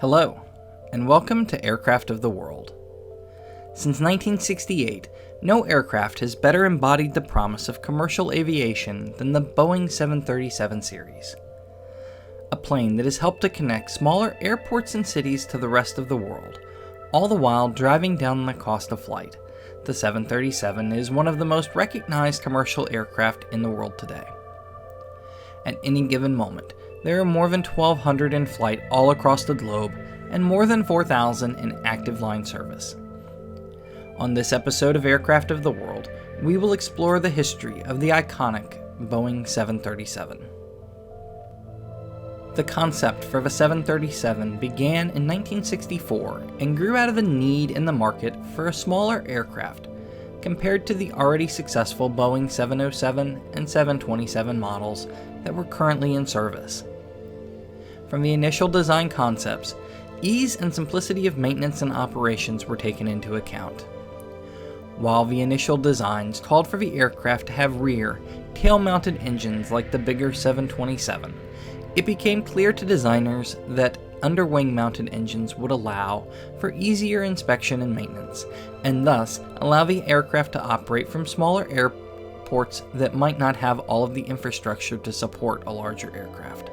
Hello, and welcome to Aircraft of the World. Since 1968, no aircraft has better embodied the promise of commercial aviation than the Boeing 737 series. A plane that has helped to connect smaller airports and cities to the rest of the world, all the while driving down the cost of flight. The 737 is one of the most recognized commercial aircraft in the world today. At any given moment, there are more than 1,200 in flight all across the globe and more than 4,000 in active line service. On this episode of Aircraft of the World, we will explore the history of the iconic Boeing 737. The concept for the 737 began in 1964 and grew out of the need in the market for a smaller aircraft compared to the already successful Boeing 707 and 727 models that were currently in service. From the initial design concepts, ease and simplicity of maintenance and operations were taken into account. While the initial designs called for the aircraft to have rear, tail-mounted engines like the bigger 727, it became clear to designers that underwing-mounted engines would allow for easier inspection and maintenance, and thus allow the aircraft to operate from smaller airports that might not have all of the infrastructure to support a larger aircraft.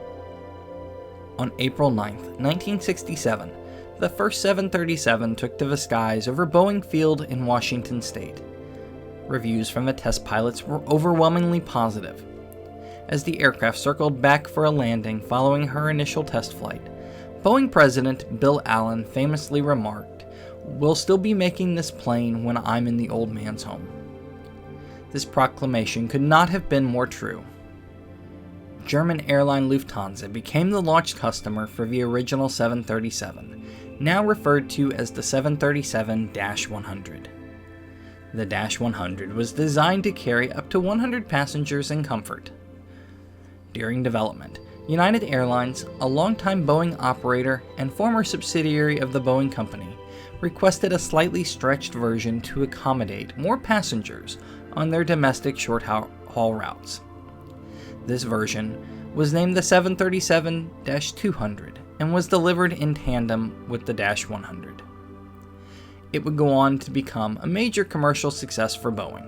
On April 9, 1967, the first 737 took to the skies over Boeing Field in Washington state. Reviews from the test pilots were overwhelmingly positive. As the aircraft circled back for a landing following her initial test flight, Boeing President Bill Allen famously remarked, "We'll still be making this plane when I'm in the old man's home." This proclamation could not have been more true. German airline Lufthansa became the launch customer for the original 737, now referred to as the 737-100. The -100 was designed to carry up to 100 passengers in comfort. During development, United Airlines, a longtime Boeing operator and former subsidiary of the Boeing Company, requested a slightly stretched version to accommodate more passengers on their domestic short-haul routes. This version was named the 737-200 and was delivered in tandem with the -100. It would go on to become a major commercial success for Boeing.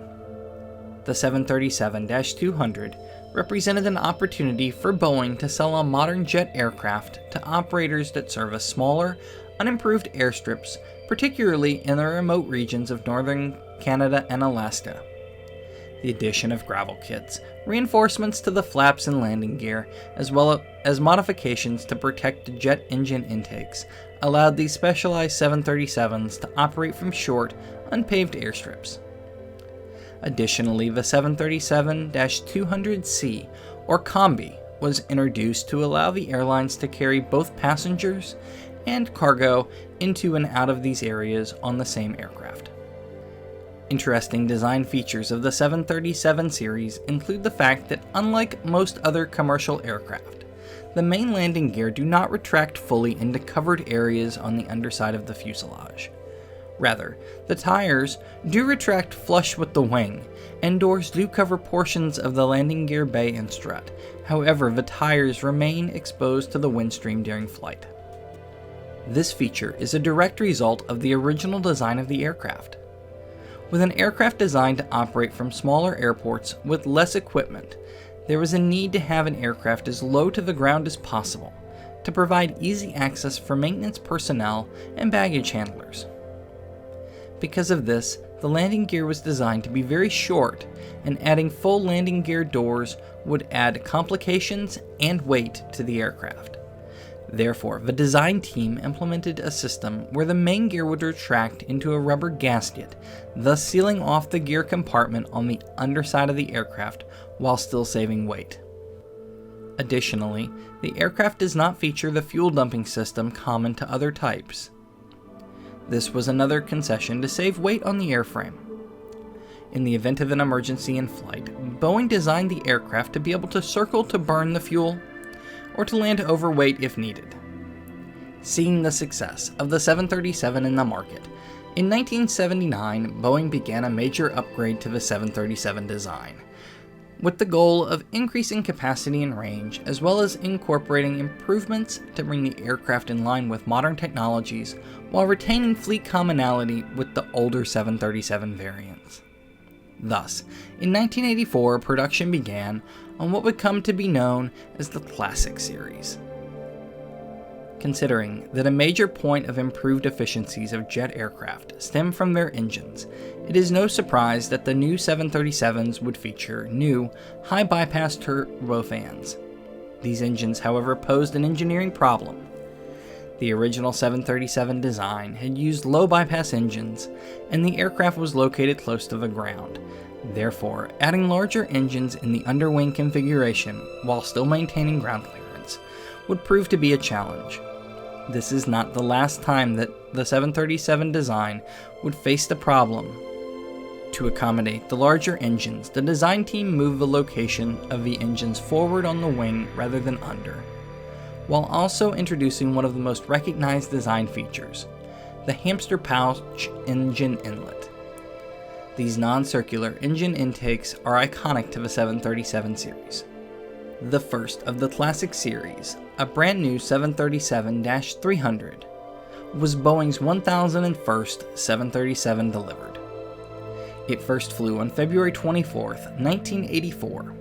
The 737-200 represented an opportunity for Boeing to sell a modern jet aircraft to operators that service smaller, unimproved airstrips, particularly in the remote regions of northern Canada and Alaska. The addition of gravel kits, reinforcements to the flaps and landing gear, as well as modifications to protect the jet engine intakes, allowed these specialized 737s to operate from short, unpaved airstrips. Additionally, the 737-200C, or Combi, was introduced to allow the airlines to carry both passengers and cargo into and out of these areas on the same aircraft. Interesting design features of the 737 series include the fact that, unlike most other commercial aircraft, the main landing gear do not retract fully into covered areas on the underside of the fuselage. Rather, the tires do retract flush with the wing, and doors do cover portions of the landing gear bay and strut. However, the tires remain exposed to the windstream during flight. This feature is a direct result of the original design of the aircraft. With an aircraft designed to operate from smaller airports with less equipment, there was a need to have an aircraft as low to the ground as possible to provide easy access for maintenance personnel and baggage handlers. Because of this, the landing gear was designed to be very short, and adding full landing gear doors would add complications and weight to the aircraft. Therefore, the design team implemented a system where the main gear would retract into a rubber gasket, thus sealing off the gear compartment on the underside of the aircraft while still saving weight. Additionally, the aircraft does not feature the fuel dumping system common to other types. This was another concession to save weight on the airframe. In the event of an emergency in flight, Boeing designed the aircraft to be able to circle to burn the fuel or to land overweight if needed. Seeing the success of the 737 in the market, in 1979, Boeing began a major upgrade to the 737 design, with the goal of increasing capacity and range, as well as incorporating improvements to bring the aircraft in line with modern technologies while retaining fleet commonality with the older 737 variants. Thus, in 1984, production began on what would come to be known as the Classic Series. Considering that a major point of improved efficiencies of jet aircraft stem from their engines, it is no surprise that the new 737s would feature new, high-bypass turbofans. These engines, however, posed an engineering problem. The original 737 design had used low-bypass engines, and the aircraft was located close to the ground. Therefore, adding larger engines in the underwing configuration while still maintaining ground clearance would prove to be a challenge. This is not the last time that the 737 design would face the problem. To accommodate the larger engines, the design team moved the location of the engines forward on the wing rather than under, while also introducing one of the most recognized design features, the hamster pouch engine inlet. These non-circular engine intakes are iconic to the 737 series. The first of the Classic Series, a brand new 737-300, was Boeing's 1001st 737 delivered. It first flew on February 24, 1984.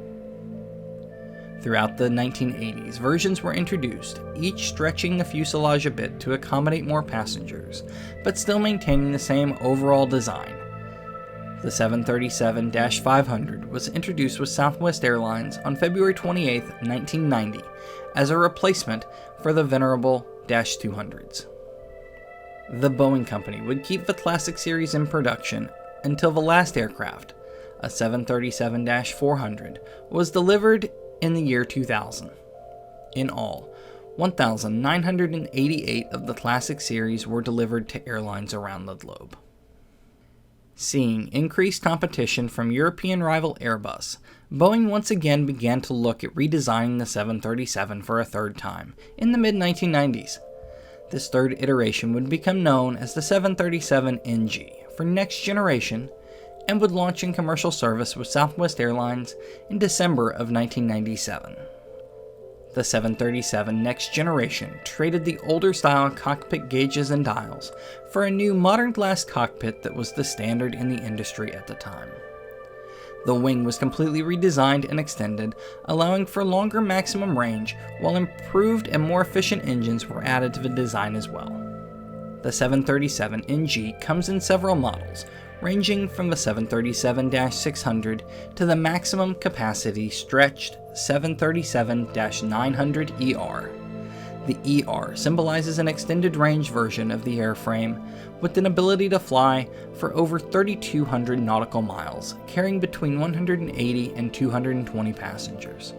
Throughout the 1980s, versions were introduced, each stretching the fuselage a bit to accommodate more passengers, but still maintaining the same overall design. The 737-500 was introduced with Southwest Airlines on February 28, 1990, as a replacement for the venerable -200s. The Boeing company would keep the Classic Series in production until the last aircraft, a 737-400, was delivered in the year 2000. In all, 1,988 of the Classic Series were delivered to airlines around the globe. Seeing increased competition from European rival Airbus, Boeing once again began to look at redesigning the 737 for a third time in the mid-1990s. This third iteration would become known as the 737NG for Next Generation and would launch in commercial service with Southwest Airlines in December of 1997. The 737 Next Generation traded the older style cockpit gauges and dials for a new modern glass cockpit that was the standard in the industry at the time. The wing was completely redesigned and extended, allowing for longer maximum range, while improved and more efficient engines were added to the design as well. The 737NG comes in several models, ranging from the 737-600 to the maximum capacity stretched 737-900ER. The ER symbolizes an extended range version of the airframe with an ability to fly for over 3,200 nautical miles, carrying between 180 and 220 passengers.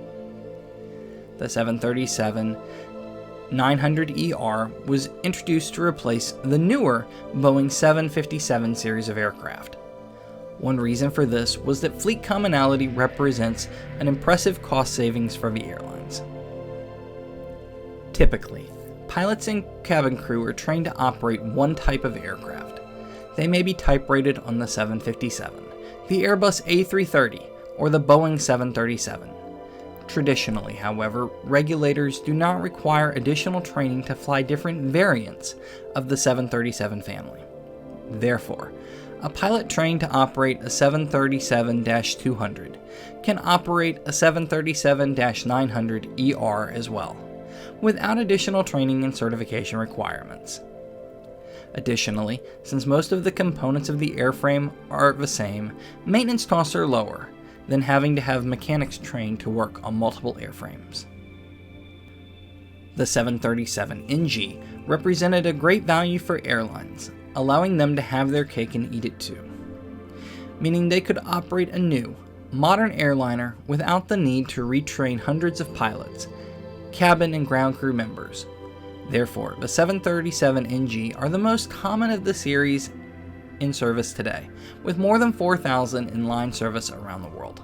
The 737-900ER was introduced to replace the newer Boeing 757 series of aircraft. One reason for this was that fleet commonality represents an impressive cost savings for the airlines. Typically, pilots and cabin crew are trained to operate one type of aircraft. They may be type rated on the 757, the Airbus A330, or the Boeing 737. Traditionally, however, regulators do not require additional training to fly different variants of the 737 family. Therefore, a pilot trained to operate a 737-200 can operate a 737-900ER as well, without additional training and certification requirements. Additionally, since most of the components of the airframe are the same, maintenance costs are lower than having to have mechanics trained to work on multiple airframes. The 737NG represented a great value for airlines, allowing them to have their cake and eat it too, meaning they could operate a new, modern airliner without the need to retrain hundreds of pilots, cabin and ground crew members. Therefore, the 737NG are the most common of the series in service today, with more than 4,000 in line service around the world.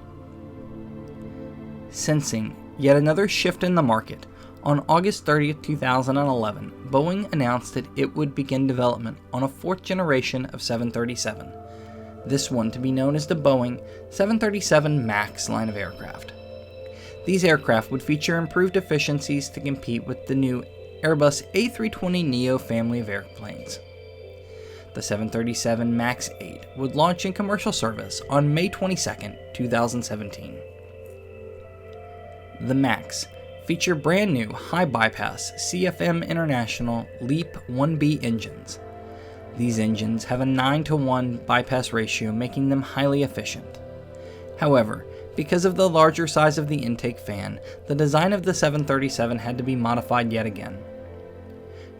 Sensing yet another shift in the market, on August 30, 2011, Boeing announced that it would begin development on a fourth generation of 737, this one to be known as the Boeing 737 MAX line of aircraft. These aircraft would feature improved efficiencies to compete with the new Airbus A320neo family of airplanes. The 737 MAX 8 would launch in commercial service on May 22, 2017. The MAX feature brand new high-bypass CFM International LEAP 1B engines. These engines have a 9-to-1 bypass ratio, making them highly efficient. However, because of the larger size of the intake fan, the design of the 737 had to be modified yet again.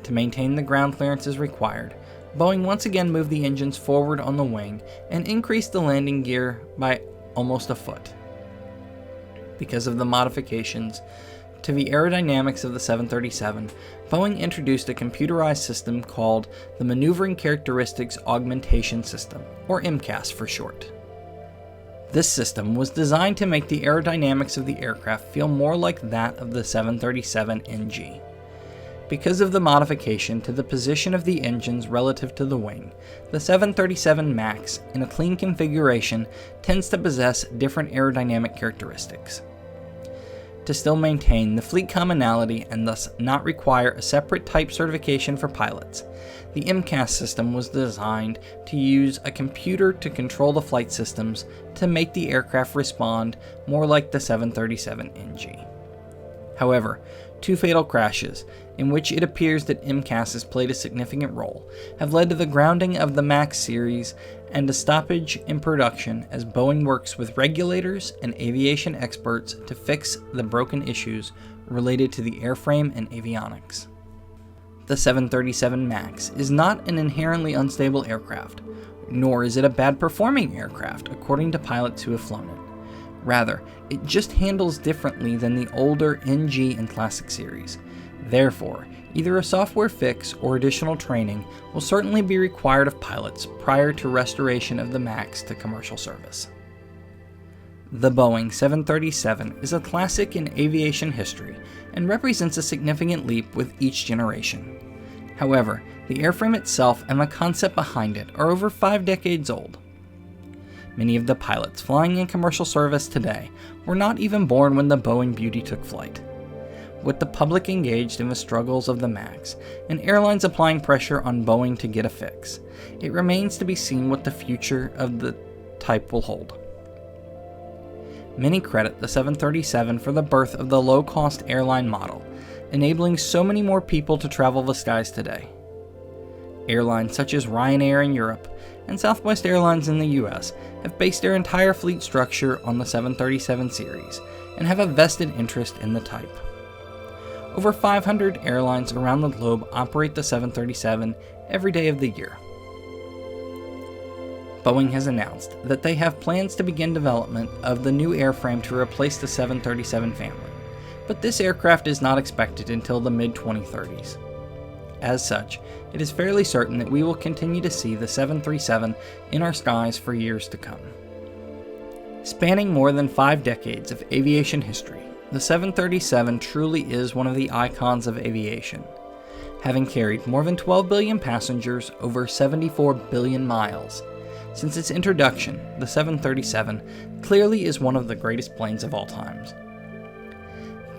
To maintain the ground clearances required, Boeing once again moved the engines forward on the wing and increased the landing gear by almost a foot. Because of the modifications to the aerodynamics of the 737, Boeing introduced a computerized system called the Maneuvering Characteristics Augmentation System, or MCAS for short. This system was designed to make the aerodynamics of the aircraft feel more like that of the 737 NG. Because of the modification to the position of the engines relative to the wing, the 737 MAX, in a clean configuration, tends to possess different aerodynamic characteristics. To still maintain the fleet commonality and thus not require a separate type certification for pilots, the MCAS system was designed to use a computer to control the flight systems to make the aircraft respond more like the 737 NG. However, two fatal crashes, in which it appears that MCAS has played a significant role, have led to the grounding of the MAX series and a stoppage in production as Boeing works with regulators and aviation experts to fix the broken issues related to the airframe and avionics. The 737 MAX is not an inherently unstable aircraft, nor is it a bad performing aircraft according to pilots who have flown it. Rather, it just handles differently than the older NG and Classic series. Therefore, either a software fix or additional training will certainly be required of pilots prior to restoration of the MAX to commercial service. The Boeing 737 is a classic in aviation history and represents a significant leap with each generation. However, the airframe itself and the concept behind it are over 5 decades old. Many of the pilots flying in commercial service today were not even born when the Boeing Beauty took flight. With the public engaged in the struggles of the MAX, and airlines applying pressure on Boeing to get a fix, it remains to be seen what the future of the type will hold. Many credit the 737 for the birth of the low-cost airline model, enabling so many more people to travel the skies today. Airlines such as Ryanair in Europe and Southwest Airlines in the US have based their entire fleet structure on the 737 series and have a vested interest in the type. Over 500 airlines around the globe operate the 737 every day of the year. Boeing has announced that they have plans to begin development of the new airframe to replace the 737 family, but this aircraft is not expected until the mid-2030s. As such, it is fairly certain that we will continue to see the 737 in our skies for years to come. Spanning more than 5 decades of aviation history, the 737 truly is one of the icons of aviation, having carried more than 12 billion passengers over 74 billion miles. Since its introduction, the 737 clearly is one of the greatest planes of all times.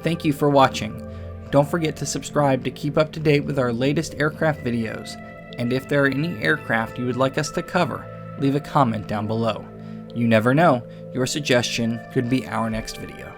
Thank you for watching. Don't forget to subscribe to keep up to date with our latest aircraft videos, and if there are any aircraft you would like us to cover, leave a comment down below. You never know, your suggestion could be our next video.